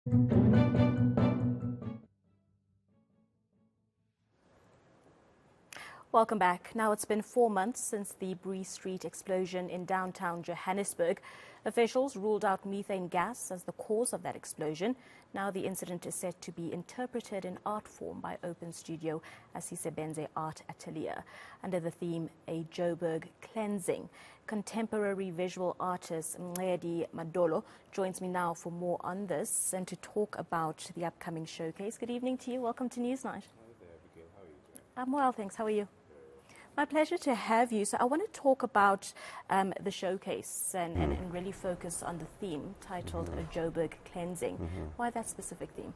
Welcome back. Now, it's been 4 months since the Bree Street explosion in downtown Johannesburg. Officials ruled out methane gas as the cause of that explosion. Now, the incident is said to be interpreted in art form by open studio Asisebenze Art Atelier under the theme A Joburg Cleansing. Contemporary visual artist Mncedi Madolo joins me now for more on this and to talk about the upcoming showcase. Good evening to you. Welcome to Newsnight. Hi there, Abigail. How are you doing? I'm well, thanks. How are you? My pleasure to have you. So I want to talk about the showcase and really focus on the theme titled A Joburg Cleansing. Why that specific theme?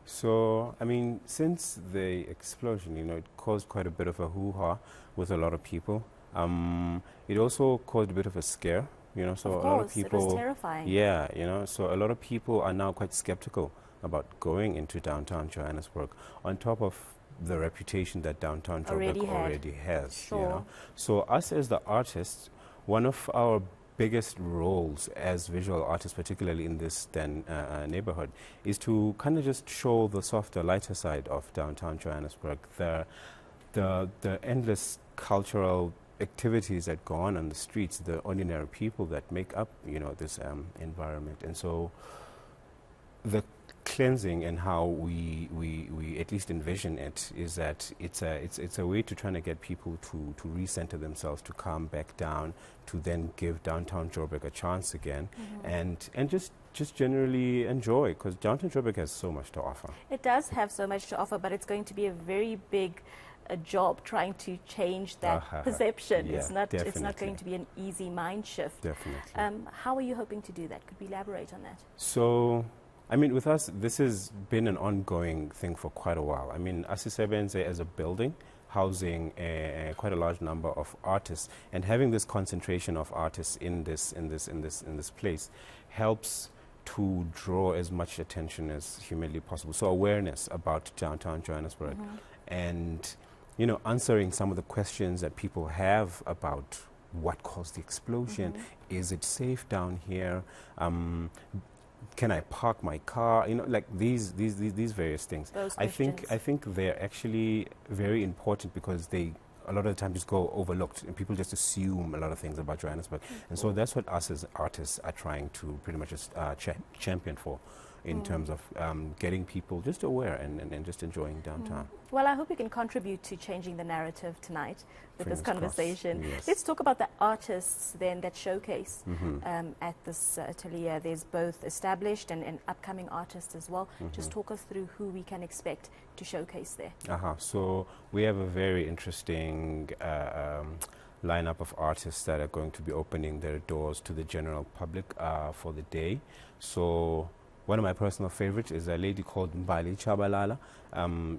So, I mean, since the explosion, it caused quite a bit of a hoo-ha with a lot of people. It also caused a bit of a scare, so of course, a lot of people... it was terrifying. Yeah, so a lot of people are now quite skeptical about going into downtown Johannesburg, on top of the reputation that downtown Joburg already has. Sure. So us as the artists, one of our biggest roles as visual artists, particularly in this neighborhood, is to kind of just show the softer, lighter side of downtown Johannesburg, the endless cultural activities that go on the streets, the ordinary people that make up, this environment. And so the cleansing and how we at least envision it is that it's a way to try to get people to recenter themselves, to calm back down, to then give downtown Joburg a chance again, and just generally enjoy, because downtown Joburg has so much to offer. It does have so much to offer, but it's going to be a very big job trying to change that perception. Yeah, it's not going to be an easy mind shift. Definitely. How are you hoping to do that? Could we elaborate on that? So, I mean, with us, this has been an ongoing thing for quite a while. I mean, Asisebenze as a building, housing quite a large number of artists, and having this concentration of artists in this place helps to draw as much attention as humanly possible. So awareness about downtown Johannesburg, and answering some of the questions that people have about what caused the explosion. Is it safe down here? Can I park my car? Like these various things. I think they're actually very important, because they a lot of the time just go overlooked, and people just assume a lot of things about Johannesburg. And so that's what us as artists are trying to pretty much just champion for, in terms of getting people just aware and just enjoying downtown. Well, I hope you can contribute to changing the narrative tonight with this conversation. Yes. Let's talk about the artists then that showcase at this atelier. There's both established and upcoming artists as well. Just talk us through who we can expect to showcase there. So we have a very interesting lineup of artists that are going to be opening their doors to the general public for the day. So one of my personal favorites is a lady called Mbali Chabalala.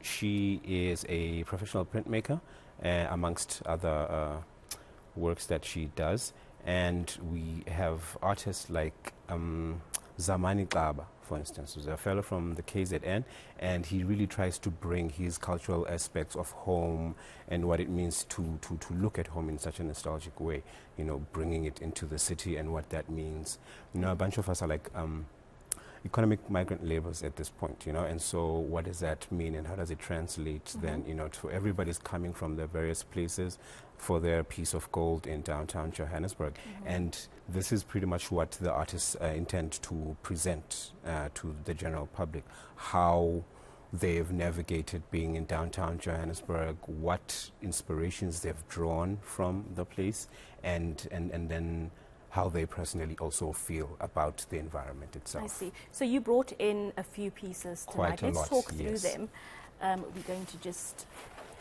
She is a professional printmaker, amongst other works that she does. And we have artists like Zamani Kaba, for instance, who's a fellow from the KZN, and he really tries to bring his cultural aspects of home and what it means to look at home in such a nostalgic way, bringing it into the city and what that means. A bunch of us are like economic migrant laborers at this point, and so what does that mean, and how does it translate then, to everybody's coming from the various places for their piece of gold in downtown Johannesburg. And this is pretty much what the artists intend to present to the general public, how they've navigated being in downtown Johannesburg, what inspirations they've drawn from the place, and then how they personally also feel about the environment itself. I see. So you brought in a few pieces tonight. Quite a lot. Let's talk through them. We're going to just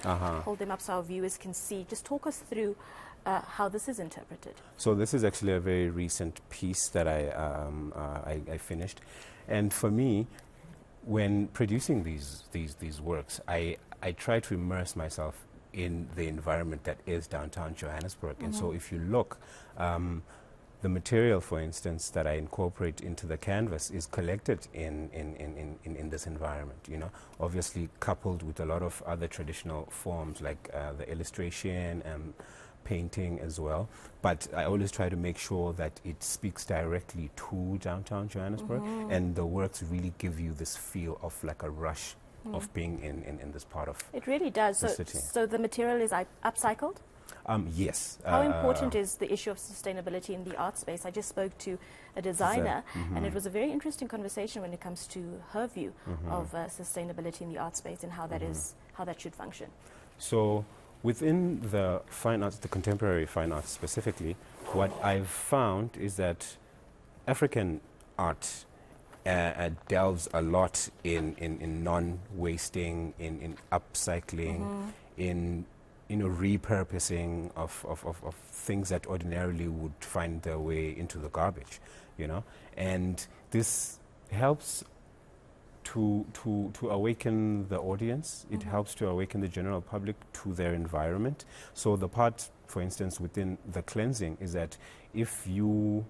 hold them up so our viewers can see. Just talk us through how this is interpreted. So this is actually a very recent piece that I finished, and for me, when producing these works, I try to immerse myself in the environment that is downtown Johannesburg. And so if you look, the material, for instance, that I incorporate into the canvas is collected in this environment, obviously coupled with a lot of other traditional forms like the illustration, painting as well. But I always try to make sure that it speaks directly to downtown Johannesburg, and the works really give you this feel of like a rush of being in this part of It really does. the city. So the material is upcycled? Yes. How important is the issue of sustainability in the art space? I just spoke to a designer, and it was a very interesting conversation when it comes to her view of sustainability in the art space and how that is, how that should function. So within the fine arts, the contemporary fine arts specifically, what I've found is that African art delves a lot in non-wasting, in upcycling, in repurposing of things that ordinarily would find their way into the garbage, and this helps to awaken the audience. It helps to awaken the general public to their environment. So the part, for instance, within the cleansing is that if you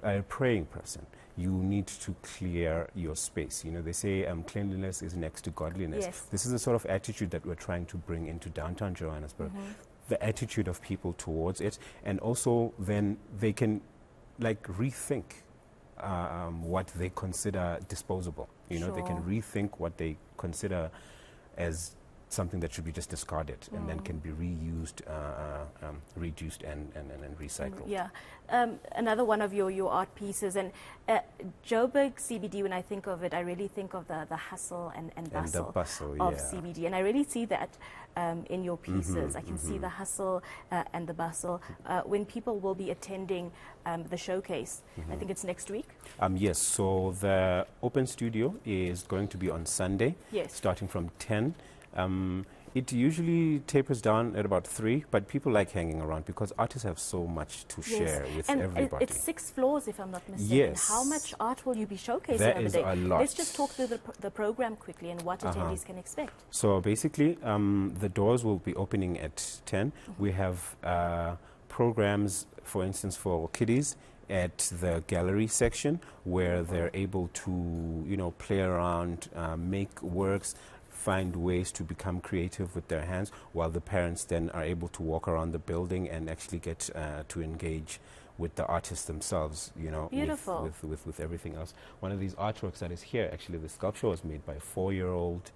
are a praying person, you need to clear your space. They say cleanliness is next to godliness. Yes. This is the sort of attitude that we're trying to bring into downtown Johannesburg. The attitude of people towards it, and also then they can rethink what they consider disposable. They can rethink what they consider as something that should be just discarded and then can be reused, reduced and recycled. Yeah. Another one of your art pieces, and Joburg CBD, when I think of it, I really think of the hustle and bustle of CBD. And I really see that in your pieces. I can see the hustle and the bustle. When people will be attending the showcase, I think it's next week? Yes, so the open studio is going to be on Sunday, starting from 10. It usually tapers down at about 3, but people like hanging around because artists have so much to share with everybody. It's 6 floors, if I'm not mistaken. Yes. How much art will you be showcasing That over is there? a lot. Let's just talk through the program quickly and what attendees can expect. So basically, the doors will be opening at 10. We have programs, for instance, for kiddies at the gallery section where they're able to, play around, make works, find ways to become creative with their hands, while the parents then are able to walk around the building and actually get to engage with the artists themselves, with everything else. One of these artworks that is here, actually, the sculpture was made by a 4-year-old.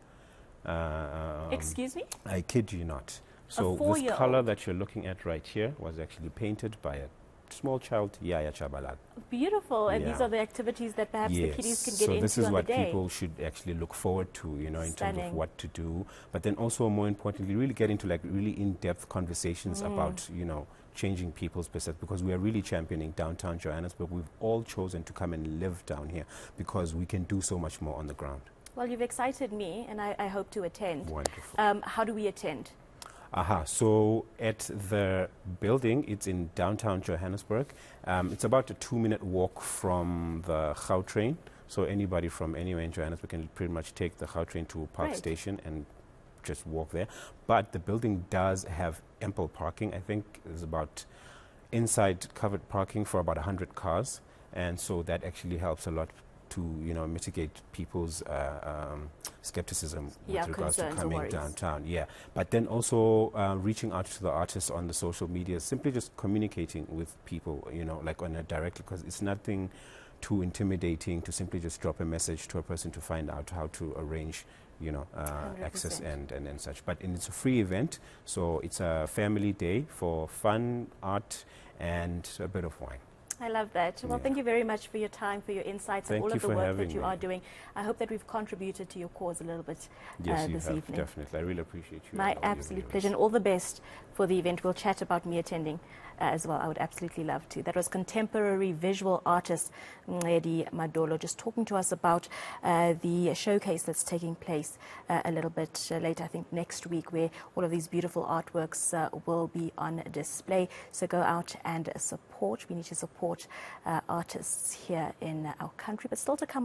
Excuse me? I kid you not. So this color that you're looking at right here was actually painted by a small child, Yaya Chabalala. Beautiful, and these are the activities that perhaps the kiddies can get into on the day. So this is what people should actually look forward to, in terms of what to do. But then also, more importantly, really get into really in-depth conversations about, changing people's perception, because we are really championing downtown Johannesburg. We've all chosen to come and live down here because we can do so much more on the ground. Well, you've excited me, and I hope to attend. Wonderful. How do we attend? So at the building, it's in downtown Johannesburg. It's about a 2-minute walk from the Gautrain. So anybody from anywhere in Johannesburg can pretty much take the Gautrain to Park Station and just walk there. But the building does have ample parking. I think there's about inside covered parking for about 100 cars. And so that actually helps a lot to mitigate people's skepticism with regards to coming downtown. But then also reaching out to the artists on the social media, simply just communicating with people, on a direct, because it's nothing too intimidating to simply just drop a message to a person to find out how to arrange access and such. But it's a free event, so it's a family day for fun, art, and a bit of wine. I love that. Well, thank you very much for your time, for your insights, and all of the work that you are doing. I hope that we've contributed to your cause a little bit this evening. Definitely. I really appreciate you. My absolute pleasure, and all the best for the event. We'll chat about me attending as well. I would absolutely love to. That was contemporary visual artist Mncedi Madolo just talking to us about the showcase that's taking place a little bit later, I think next week, where all of these beautiful artworks will be on display. So go out and support. We need to support artists here in our country, but still to come on